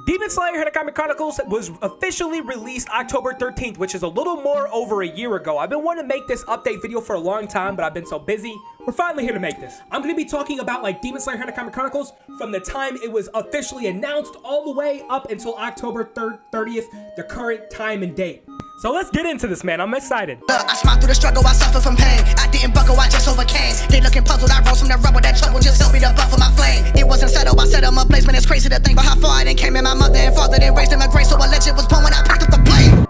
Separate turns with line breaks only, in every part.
Demon Slayer Hinokami Chronicles was officially released October 13th, which is a little more over a year ago. I've been wanting to make this update video for a long time, but I've been so busy. We're finally here to make this. I'm going to be talking about like Demon Slayer Hinokami Chronicles from the time it was officially announced all the way up until October 30th, the current time and date. So let's get into this, man. I'm excited.
I smiled through the struggle, I suffer from pain. I didn't buckle, I just overcame. They looking puzzled, I rose from the rubble. That trouble just helped me to buffer my flame. It wasn't settled, I set them up place, man. It's crazy to think about how far I done came. And my mother and father didn't raise them a grace, so a legend was born when I picked up the blame.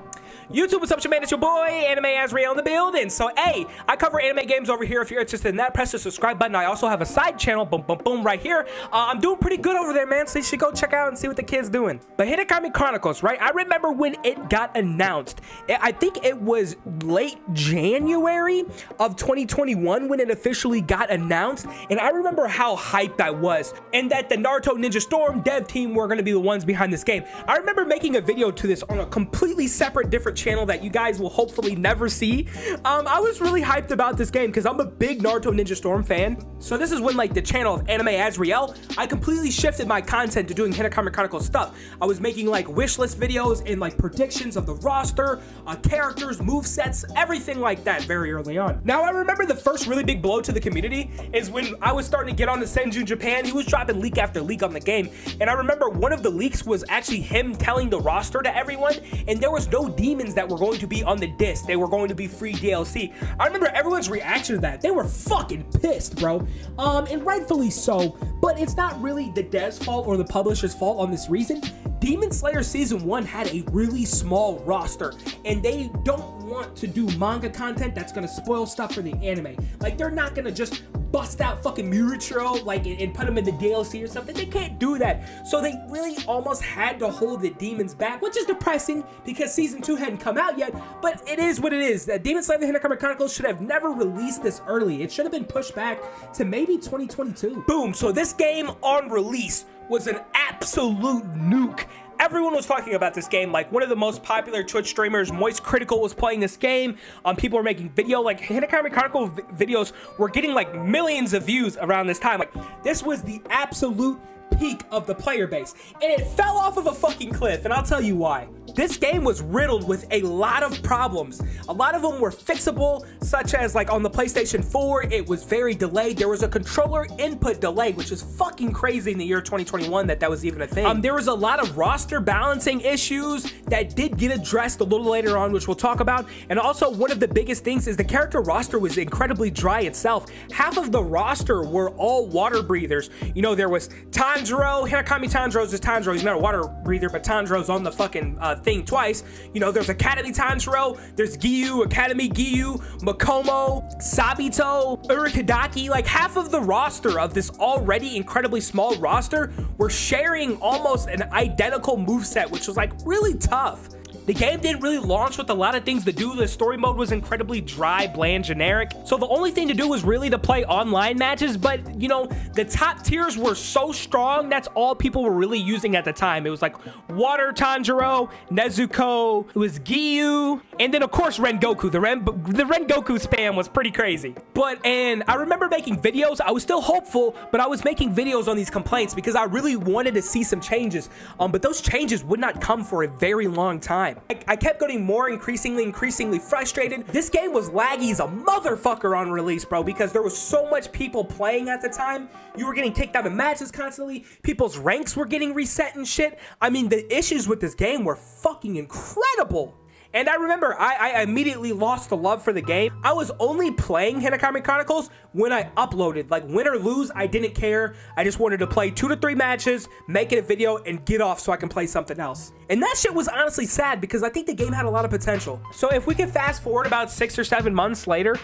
YouTube, what's up, man? It's your boy, Anime Azrael in the building. So, hey, I cover anime games over here. If you're interested in that, press the subscribe button. I also have a side channel, boom, boom, boom, right here. I'm doing pretty good over there, man, so you should go check out and see what the kid's doing. But Hinokami Chronicles, right? I remember when it got announced. I think it was late January of 2021 when it officially got announced. And I remember how hyped I was and that the Naruto Ninja Storm dev team were going to be the ones behind this game. I remember making a video to this on a completely separate, different channel that you guys will hopefully never see. I was really hyped about this game because I'm a big Naruto Ninja Storm fan. So this is when like the channel of Anime Azrael, I completely shifted my content to doing Hinokami Chronicles stuff. I was making like wish list videos and like predictions of the roster, characters, movesets, everything like that very early on. Now I remember the first really big blow to the community is when I was starting to get on to Senju Japan. He was dropping leak after leak on the game. And I remember one of the leaks was actually him telling the roster to everyone, and there was no demons that were going to be on the disc. They were going to be free DLC. I remember everyone's reaction to that. They were fucking pissed, bro. And rightfully so, but it's not really the dev's fault or the publisher's fault on this reason. Demon Slayer Season 1 had a really small roster, and they don't want to do manga content that's gonna spoil stuff for the anime. Like, they're not gonna just bust out fucking Murichiro like and put them in the DLC or something. They can't do that. So they really almost had to hold the demons back, which is depressing because Season 2 hadn't come out yet, but it is what it is. Demon Slayer Hinokami Chronicles should have never released this early. It should have been pushed back to maybe 2022. Boom, so this game on release was an absolute nuke. Everyone was talking about this game. Like, one of the most popular Twitch streamers, Moist Critical, was playing this game. People were making video, like Hinokami Chronicles videos were getting like millions of views around this time. Like, this was the absolute peak of the player base, and it fell off of a fucking cliff, and I'll tell you why. This game was riddled with a lot of problems. A lot of them were fixable, such as like on the PlayStation 4, it was very delayed. There was a controller input delay, which is fucking crazy in the year 2021 that was even a thing. There was a lot of roster balancing issues that did get addressed a little later on, which we'll talk about. And also, one of the biggest things is the character roster was incredibly dry itself. Half of the roster were all water breathers. You know, there was Tanjiro, Hinokami Tanjiro's is Tanjiro. He's not a water breather, but Tanjiro's on the fucking thing twice. You know, there's Academy Tanjiro, there's Giyu, Academy Giyu, Makomo, Sabito, Urikadaki. Like, half of the roster of this already incredibly small roster were sharing almost an identical moveset, which was like really tough. The game didn't really launch with a lot of things to do. The story mode was incredibly dry, bland, generic. So the only thing to do was really to play online matches. But, you know, the top tiers were so strong, that's all people were really using at the time. It was like Water Tanjiro, Nezuko, it was Giyu, and then of course Rengoku. The Rengoku spam was pretty crazy. And I remember making videos. I was still hopeful, but I was making videos on these complaints because I really wanted to see some changes. But those changes would not come for a very long time. I kept getting more increasingly frustrated. This game was laggy as a motherfucker on release, bro, because there was so much people playing at the time. You were getting kicked out of matches constantly. People's ranks were getting reset and shit. I mean, the issues with this game were fucking incredible. And I remember I immediately lost the love for the game. I was only playing Hinokami Chronicles when I uploaded. Like, win or lose, I didn't care. I just wanted to play 2 to 3 matches, make it a video, and get off so I can play something else. And that shit was honestly sad because I think the game had a lot of potential. So if we can fast forward about 6 or 7 months later,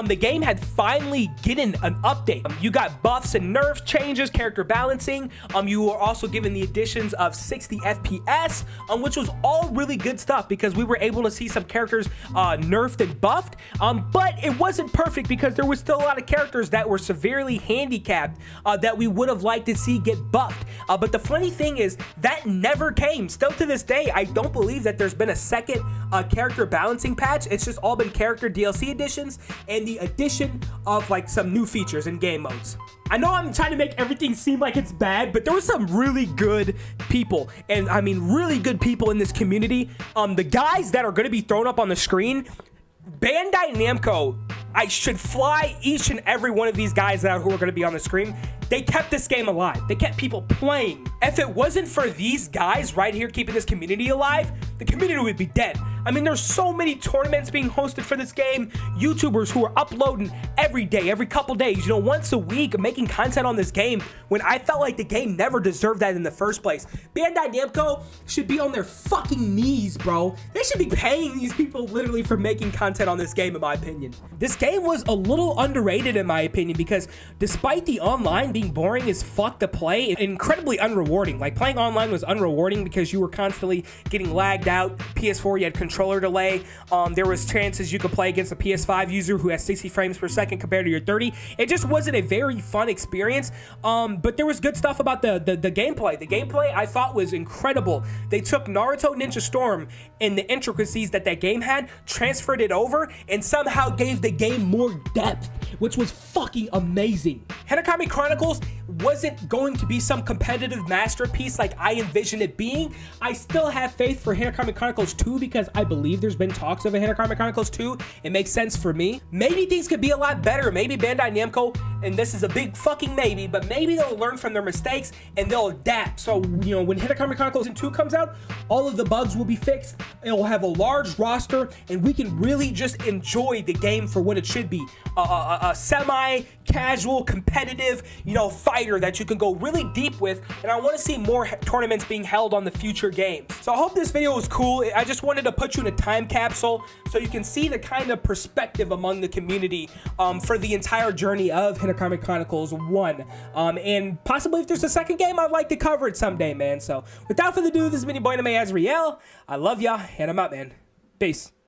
the game had finally gotten an update. You got buffs and nerfs changes, character balancing. You were also given the additions of 60 FPS, which was all really good stuff because we were able to see some characters nerfed and buffed. But it wasn't perfect because there was still a lot of characters that were severely handicapped that we would have liked to see get buffed. But the funny thing is that never came. Still to this day, I don't believe that there's been a second character balancing patch. It's just all been character DLC additions and the addition of like some new features in game modes. I know I'm trying to make everything seem like it's bad, but there were some really good people, and I mean really good people in this community. The guys that are going to be thrown up on the screen, Bandai Namco, I should fly each and every one of these guys out who are going to be on the screen. They kept this game alive. They kept people playing. If it wasn't for these guys right here keeping this community alive, the community would be dead. I mean, there's so many tournaments being hosted for this game. YouTubers who are uploading every day, every couple days, you know, once a week, making content on this game when I felt like the game never deserved that in the first place. Bandai Namco should be on their fucking knees, bro. They should be paying these people literally for making content on this game, in my opinion. This game was a little underrated, in my opinion, because despite the online being boring as fuck to play, incredibly unrewarding. Like, playing online was unrewarding because you were constantly getting lagged out. PS4, you had controller delay. There was chances you could play against a PS5 user who has 60 frames per second compared to your 30. It just wasn't a very fun experience. But there was good stuff about the gameplay. The gameplay I thought was incredible. They took Naruto Ninja Storm and the intricacies that game had, transferred it over, and somehow gave the game more depth, which was fucking amazing. Hinokami Chronicles wasn't going to be some competitive masterpiece like I envisioned it being. I still have faith for Hinokami Chronicles 2 because I believe there's been talks of a Hinokami Chronicles 2. It makes sense for me. Maybe things could be a lot better. Maybe Bandai Namco, and this is a big fucking maybe, but maybe they'll learn from their mistakes and they'll adapt. So, you know, when Hinokami Chronicles 2 comes out, all of the bugs will be fixed. It will have a large roster, and we can really just enjoy the game for what it should be. A semi-casual, competitive, you know, fighter that you can go really deep with, and I want to see more tournaments being held on the future games. So I hope this video was cool. I just wanted to put you in a time capsule so you can see the kind of perspective among the community for the entire journey of Hinokami Chronicles 1. And possibly if there's a second game, I'd like to cover it someday, man. So without further ado, this has been your boy Anime Azriel. I love ya, and I'm out, man. Peace.